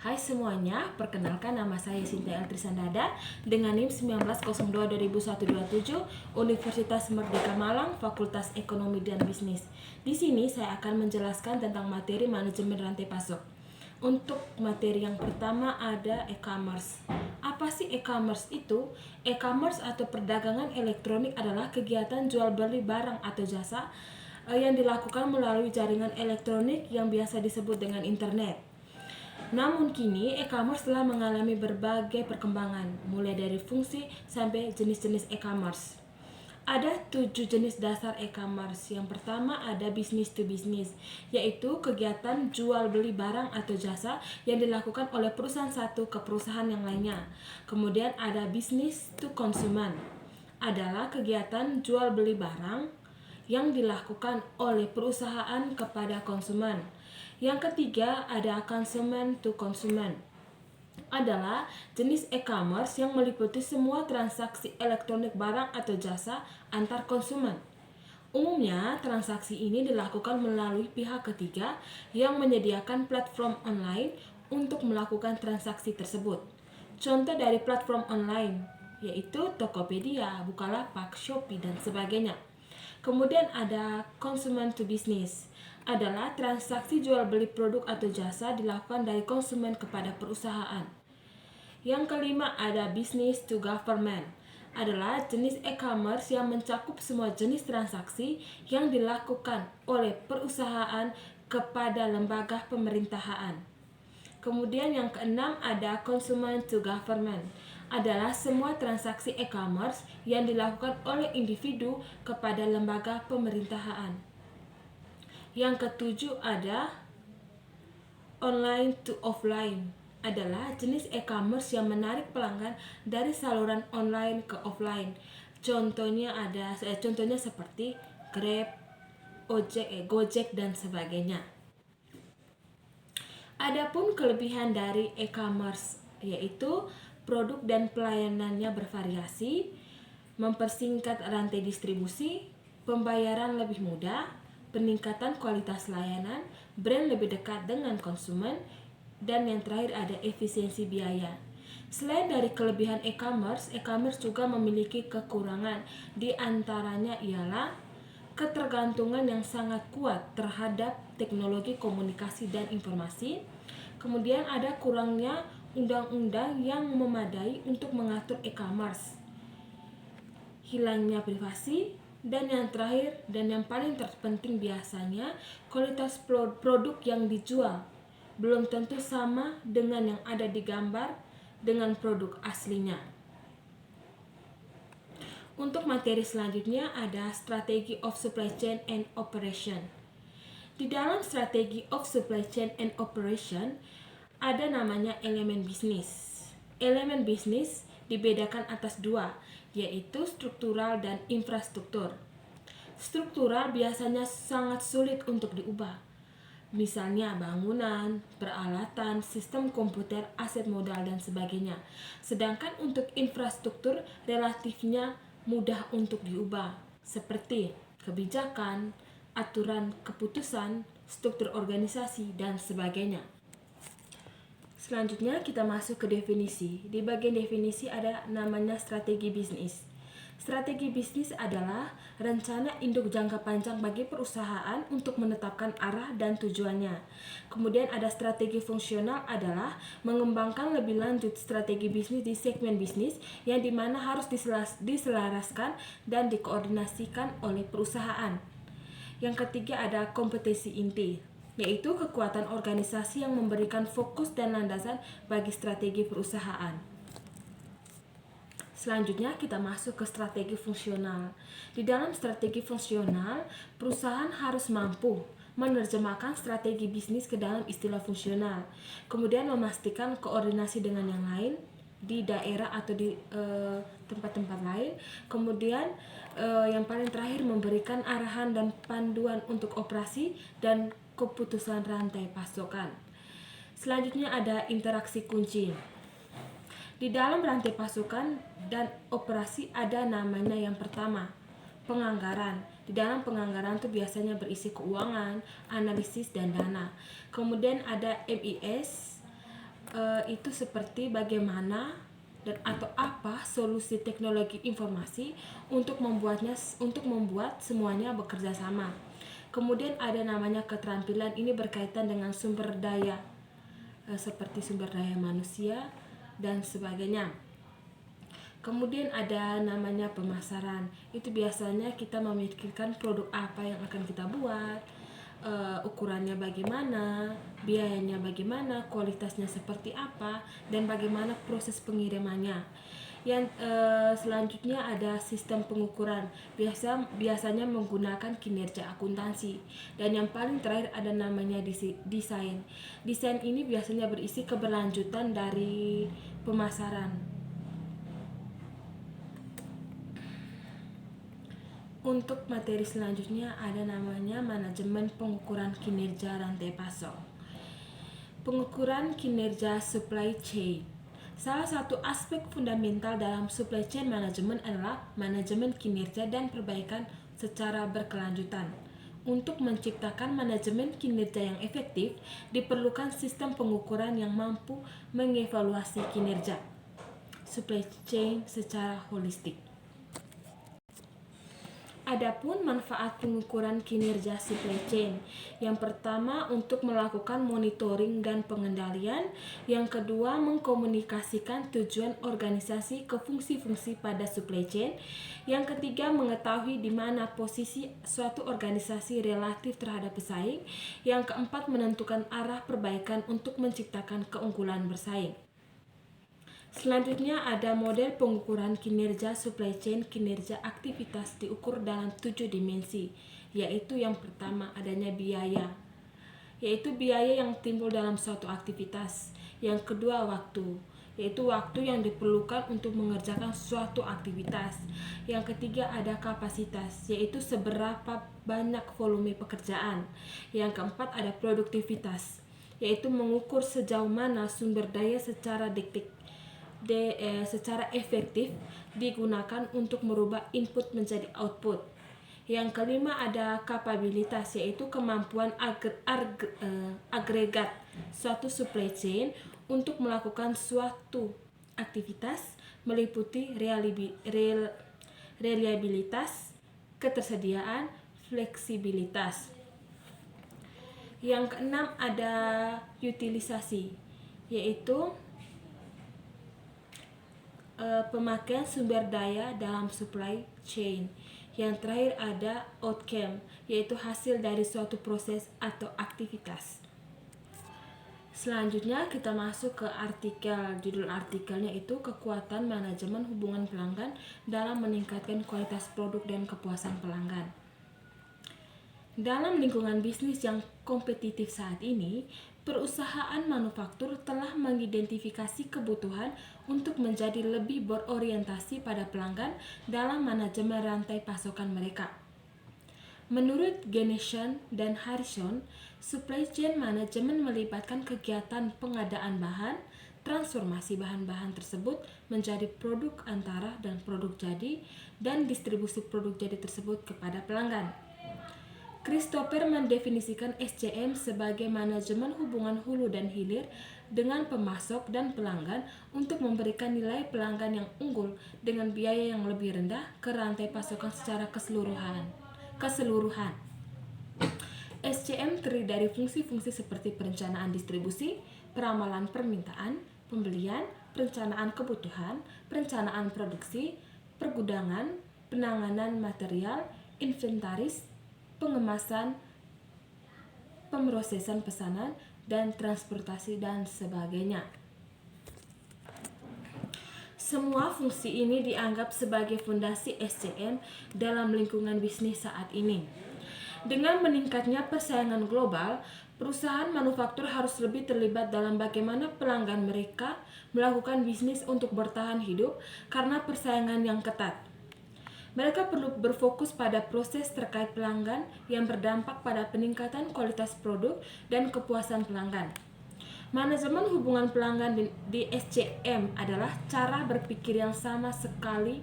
Hai semuanya, perkenalkan nama saya Sinta Eltrisandada dengan NIM 1902-2001-27 Universitas Merdeka Malang, Fakultas Ekonomi dan Bisnis. Di sini saya akan menjelaskan tentang materi manajemen rantai pasok. Untuk materi yang pertama ada e-commerce. Apa sih e-commerce itu? E-commerce atau perdagangan elektronik adalah kegiatan jual beli barang atau jasa yang dilakukan melalui jaringan elektronik yang biasa disebut dengan internet. Namun kini e-commerce telah mengalami berbagai perkembangan, mulai dari fungsi sampai jenis-jenis e-commerce. Ada 7 jenis dasar e-commerce. Yang pertama ada business to business, yaitu kegiatan jual beli barang atau jasa yang dilakukan oleh perusahaan satu ke perusahaan yang lainnya. Kemudian ada business to consumer, adalah kegiatan jual beli barang yang dilakukan oleh perusahaan kepada konsumen. Yang ketiga ada consumer to consumer, adalah jenis e-commerce yang meliputi semua transaksi elektronik barang atau jasa antar konsumen. Umumnya, transaksi ini dilakukan melalui pihak ketiga yang menyediakan platform online untuk melakukan transaksi tersebut. Contoh dari platform online yaitu Tokopedia, Bukalapak, Shopee, dan sebagainya. Kemudian ada consumer to business, adalah transaksi jual beli produk atau jasa dilakukan dari konsumen kepada perusahaan. Yang kelima ada business to government, adalah jenis e-commerce yang mencakup semua jenis transaksi yang dilakukan oleh perusahaan kepada lembaga pemerintahan. Kemudian yang keenam ada consumer to government, adalah semua transaksi e-commerce yang dilakukan oleh individu kepada lembaga pemerintahan. Yang ketujuh ada online to offline, adalah jenis e-commerce yang menarik pelanggan dari saluran online ke offline. Contohnya seperti Grab, Gojek dan sebagainya. Adapun kelebihan dari e-commerce yaitu produk dan pelayanannya bervariasi, mempersingkat rantai distribusi, pembayaran lebih mudah, peningkatan kualitas layanan, brand lebih dekat dengan konsumen, dan yang terakhir ada efisiensi biaya. Selain dari kelebihan e-commerce juga memiliki kekurangan. Di antaranya ialah ketergantungan yang sangat kuat terhadap teknologi komunikasi dan informasi. Kemudian ada kurangnya undang-undang yang memadai untuk mengatur e-commerce, hilangnya privasi, dan yang terakhir dan yang paling terpenting biasanya kualitas produk yang dijual belum tentu sama dengan yang ada di gambar dengan produk aslinya. Untuk materi selanjutnya ada strategi of supply chain and operation. Di dalam strategi of supply chain and operation ada namanya elemen bisnis. Elemen bisnis dibedakan atas dua, yaitu struktural dan infrastruktur. Struktural biasanya sangat sulit untuk diubah, misalnya bangunan, peralatan, sistem komputer, aset modal, dan sebagainya. Sedangkan untuk infrastruktur relatifnya mudah untuk diubah, seperti kebijakan, aturan keputusan, struktur organisasi, dan sebagainya. Selanjutnya kita masuk ke definisi. Di bagian definisi ada namanya strategi bisnis. Strategi bisnis adalah rencana induk jangka panjang bagi perusahaan untuk menetapkan arah dan tujuannya. Kemudian ada strategi fungsional, adalah mengembangkan lebih lanjut strategi bisnis di segmen bisnis yang dimana harus diselaraskan dan dikoordinasikan oleh perusahaan. Yang ketiga ada kompetensi inti, yaitu kekuatan organisasi yang memberikan fokus dan landasan bagi strategi perusahaan. Selanjutnya kita masuk ke strategi fungsional. Di dalam strategi fungsional, perusahaan harus mampu menerjemahkan strategi bisnis ke dalam istilah fungsional, kemudian memastikan koordinasi dengan yang lain di daerah atau di tempat-tempat lain. Kemudian yang paling terakhir memberikan arahan dan panduan untuk operasi dan keputusan rantai pasokan. Selanjutnya ada interaksi kunci. Di dalam rantai pasokan dan operasi ada namanya yang pertama, penganggaran. Di dalam penganggaran itu biasanya berisi keuangan, analisis, dan dana. Kemudian ada MIS, itu seperti bagaimana dan atau apa solusi teknologi informasi untuk membuat semuanya bekerja sama. Kemudian ada namanya keterampilan, ini berkaitan dengan sumber daya seperti sumber daya manusia dan sebagainya. Kemudian ada namanya pemasaran. Itu biasanya kita memikirkan produk apa yang akan kita buat, ukurannya bagaimana, biayanya bagaimana, kualitasnya seperti apa, dan bagaimana proses pengirimannya. Yang selanjutnya ada sistem pengukuran. Biasanya menggunakan kinerja akuntansi. Dan yang paling terakhir ada namanya desain. Desain ini biasanya berisi keberlanjutan dari pemasaran. Untuk materi selanjutnya ada namanya manajemen pengukuran kinerja rantai pasok. Pengukuran kinerja supply chain. Salah satu aspek fundamental dalam supply chain management adalah manajemen kinerja dan perbaikan secara berkelanjutan. Untuk menciptakan manajemen kinerja yang efektif, diperlukan sistem pengukuran yang mampu mengevaluasi kinerja supply chain secara holistik. Adapun manfaat pengukuran kinerja supply chain, yang pertama untuk melakukan monitoring dan pengendalian, yang kedua mengkomunikasikan tujuan organisasi ke fungsi-fungsi pada supply chain, yang ketiga mengetahui di mana posisi suatu organisasi relatif terhadap pesaing, yang keempat menentukan arah perbaikan untuk menciptakan keunggulan bersaing. Selanjutnya ada model pengukuran kinerja supply chain. Kinerja aktivitas diukur dalam 7 dimensi, yaitu yang pertama adanya biaya, yaitu biaya yang timbul dalam suatu aktivitas. Yang kedua waktu, yaitu waktu yang diperlukan untuk mengerjakan suatu aktivitas. Yang ketiga ada kapasitas, yaitu seberapa banyak volume pekerjaan. Yang keempat ada produktivitas, yaitu mengukur sejauh mana sumber daya secara efektif digunakan untuk merubah input menjadi output. Yang kelima ada kapabilitas, yaitu kemampuan agregat suatu supply chain untuk melakukan suatu aktivitas, meliputi reliabilitas, ketersediaan, fleksibilitas. Yang keenam ada utilisasi, yaitu pemakaian sumber daya dalam supply chain. Yang terakhir ada outcome, yaitu hasil dari suatu proses atau aktivitas. Selanjutnya kita masuk ke artikel. Judul artikelnya itu kekuatan manajemen hubungan pelanggan dalam meningkatkan kualitas produk dan kepuasan pelanggan. Dalam lingkungan bisnis yang kompetitif saat ini, perusahaan manufaktur telah mengidentifikasi kebutuhan untuk menjadi lebih berorientasi pada pelanggan dalam manajemen rantai pasokan mereka. Menurut Ganesan dan Harrison, supply chain management melibatkan kegiatan pengadaan bahan, transformasi bahan-bahan tersebut menjadi produk antara dan produk jadi, dan distribusi produk jadi tersebut kepada pelanggan. Christopher mendefinisikan SCM sebagai manajemen hubungan hulu dan hilir dengan pemasok dan pelanggan untuk memberikan nilai pelanggan yang unggul dengan biaya yang lebih rendah ke rantai pasokan secara keseluruhan. SCM terdiri dari fungsi-fungsi seperti perencanaan distribusi, peramalan permintaan, pembelian, perencanaan kebutuhan, perencanaan produksi, pergudangan, penanganan material, inventaris, pengemasan, pemrosesan pesanan, dan transportasi dan sebagainya. Semua fungsi ini dianggap sebagai fondasi SCM dalam lingkungan bisnis saat ini. Dengan meningkatnya persaingan global, perusahaan manufaktur harus lebih terlibat dalam bagaimana pelanggan mereka melakukan bisnis untuk bertahan hidup karena persaingan yang ketat. Mereka perlu berfokus pada proses terkait pelanggan yang berdampak pada peningkatan kualitas produk dan kepuasan pelanggan. Manajemen hubungan pelanggan di SCM adalah cara berpikir yang sama sekali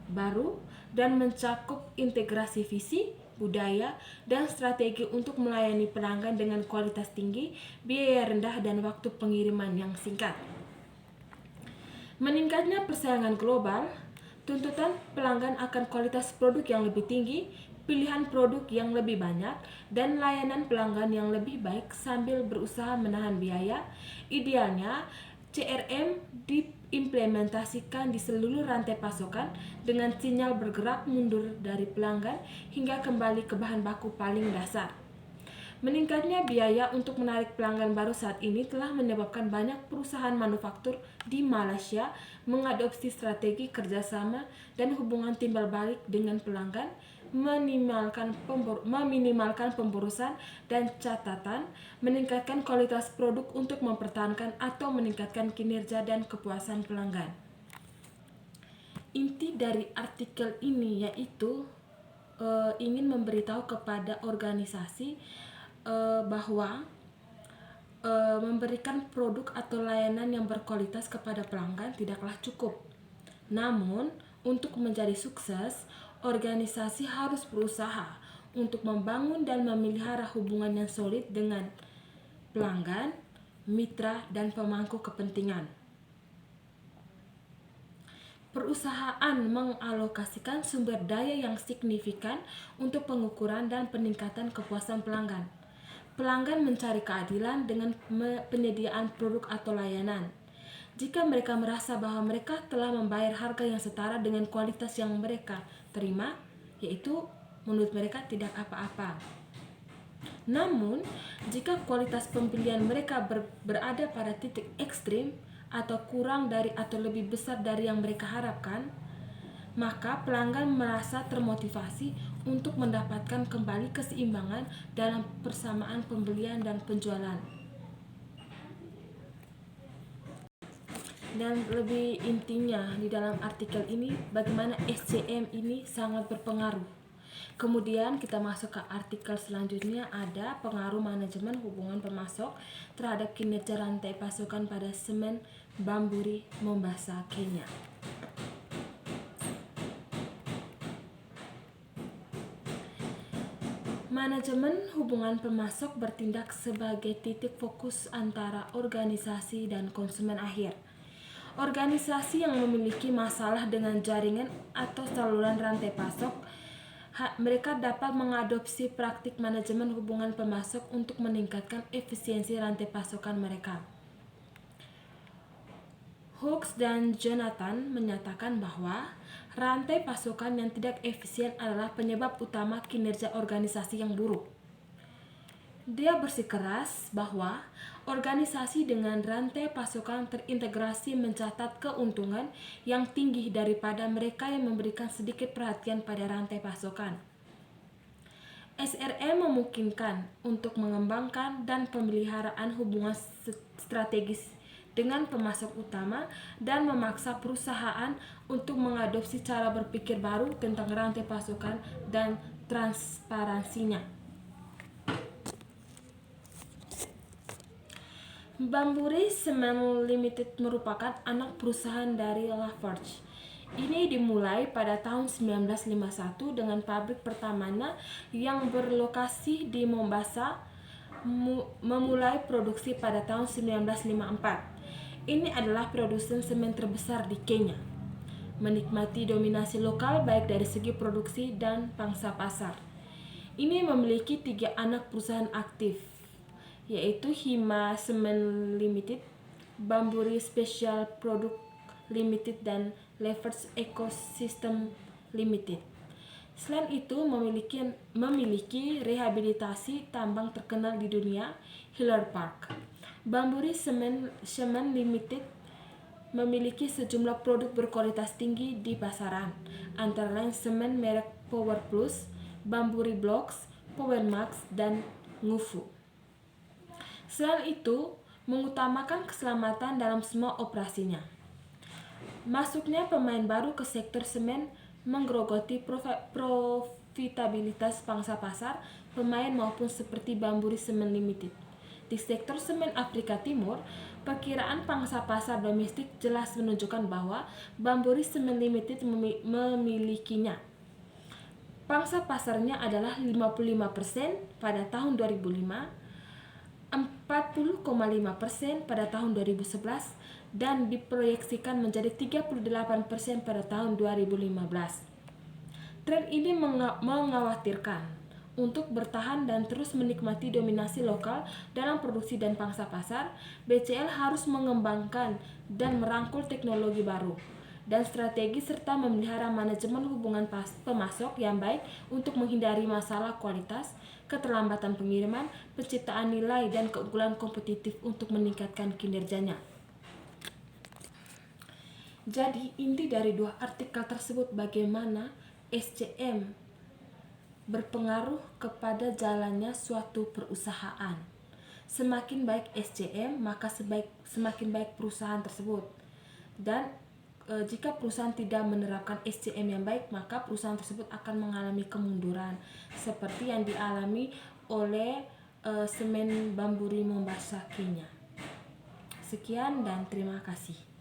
baru dan mencakup integrasi visi, budaya, dan strategi untuk melayani pelanggan dengan kualitas tinggi, biaya rendah, dan waktu pengiriman yang singkat. Meningkatnya persaingan global, tuntutan pelanggan akan kualitas produk yang lebih tinggi, pilihan produk yang lebih banyak, dan layanan pelanggan yang lebih baik sambil berusaha menahan biaya. Idealnya, CRM diimplementasikan di seluruh rantai pasokan dengan sinyal bergerak mundur dari pelanggan hingga kembali ke bahan baku paling dasar. Meningkatnya biaya untuk menarik pelanggan baru saat ini telah menyebabkan banyak perusahaan manufaktur di Malaysia mengadopsi strategi kerjasama dan hubungan timbal balik dengan pelanggan, meminimalkan pemborosan dan catatan, meningkatkan kualitas produk untuk mempertahankan atau meningkatkan kinerja dan kepuasan pelanggan. Inti dari artikel ini yaitu ingin memberitahu kepada organisasi bahwa memberikan produk atau layanan yang berkualitas kepada pelanggan tidaklah cukup. Namun, untuk menjadi sukses, organisasi harus berusaha untuk membangun dan memelihara hubungan yang solid dengan pelanggan, mitra, dan pemangku kepentingan. Perusahaan mengalokasikan sumber daya yang signifikan untuk pengukuran dan peningkatan kepuasan pelanggan. Pelanggan mencari keadilan dengan penyediaan produk atau layanan. Jika mereka merasa bahwa mereka telah membayar harga yang setara dengan kualitas yang mereka terima, yaitu menurut mereka tidak apa-apa. Namun, jika kualitas pembelian mereka berada pada titik ekstrim atau kurang dari atau lebih besar dari yang mereka harapkan, maka pelanggan merasa termotivasi untuk mendapatkan kembali keseimbangan dalam persamaan pembelian dan penjualan. Dan lebih intinya di dalam artikel ini bagaimana SCM ini sangat berpengaruh. Kemudian kita masuk ke artikel selanjutnya, ada pengaruh manajemen hubungan pemasok terhadap kinerja rantai pasokan pada semen Bamburi, Mombasa, Kenya. Manajemen hubungan pemasok bertindak sebagai titik fokus antara organisasi dan konsumen akhir. Organisasi yang memiliki masalah dengan jaringan atau saluran rantai pasok, mereka dapat mengadopsi praktik manajemen hubungan pemasok untuk meningkatkan efisiensi rantai pasokan mereka. Hooks dan Jonathan menyatakan bahwa rantai pasokan yang tidak efisien adalah penyebab utama kinerja organisasi yang buruk. Dia bersikeras bahwa organisasi dengan rantai pasokan terintegrasi mencatat keuntungan yang tinggi daripada mereka yang memberikan sedikit perhatian pada rantai pasokan. SRM memungkinkan untuk mengembangkan dan pemeliharaan hubungan strategis dengan pemasok utama dan memaksa perusahaan untuk mengadopsi cara berpikir baru tentang rantai pasokan dan transparansinya. Bamburi Cement Limited merupakan anak perusahaan dari Lafarge. Ini dimulai pada tahun 1951 dengan pabrik pertamanya yang berlokasi di Mombasa memulai produksi pada tahun 1954. Ini adalah produsen semen terbesar di Kenya, menikmati dominasi lokal baik dari segi produksi dan pangsa pasar. Ini memiliki 3 anak perusahaan aktif, yaitu Hima Cement Limited, Bamburi Special Product Limited, dan Lafarge Ecosystem Limited. Selain itu memiliki rehabilitasi tambang terkenal di dunia, Hiller Park. Bamburi Cement Limited memiliki sejumlah produk berkualitas tinggi di pasaran, antara lain semen merek Power Plus, Bamburi Blocks, Power Max, dan Ngufu. Selain itu, mengutamakan keselamatan dalam semua operasinya. Masuknya pemain baru ke sektor semen menggerogoti profitabilitas pangsa pasar pemain maupun seperti Bamburi Cement Limited. Di sektor semen Afrika Timur, perkiraan pangsa pasar domestik jelas menunjukkan bahwa Bamburi Cement Limited memilikinya. Pangsa pasarnya adalah 55% pada tahun 2005, 40,5% pada tahun 2011, dan diproyeksikan menjadi 38% pada tahun 2015. Tren ini mengkhawatirkan. Untuk bertahan dan terus menikmati dominasi lokal dalam produksi dan pangsa pasar, BCL harus mengembangkan dan merangkul teknologi baru dan strategi serta memelihara manajemen hubungan pemasok yang baik untuk menghindari masalah kualitas, keterlambatan pengiriman, penciptaan nilai, dan keunggulan kompetitif untuk meningkatkan kinerjanya. Jadi, inti dari dua artikel tersebut bagaimana SCM berpengaruh kepada jalannya suatu perusahaan. Semakin baik SCM, maka semakin baik perusahaan tersebut. Dan jika perusahaan tidak menerapkan SCM yang baik, maka perusahaan tersebut akan mengalami kemunduran seperti yang dialami oleh Semen Bamburi Mombasa, Kenya. Sekian dan terima kasih.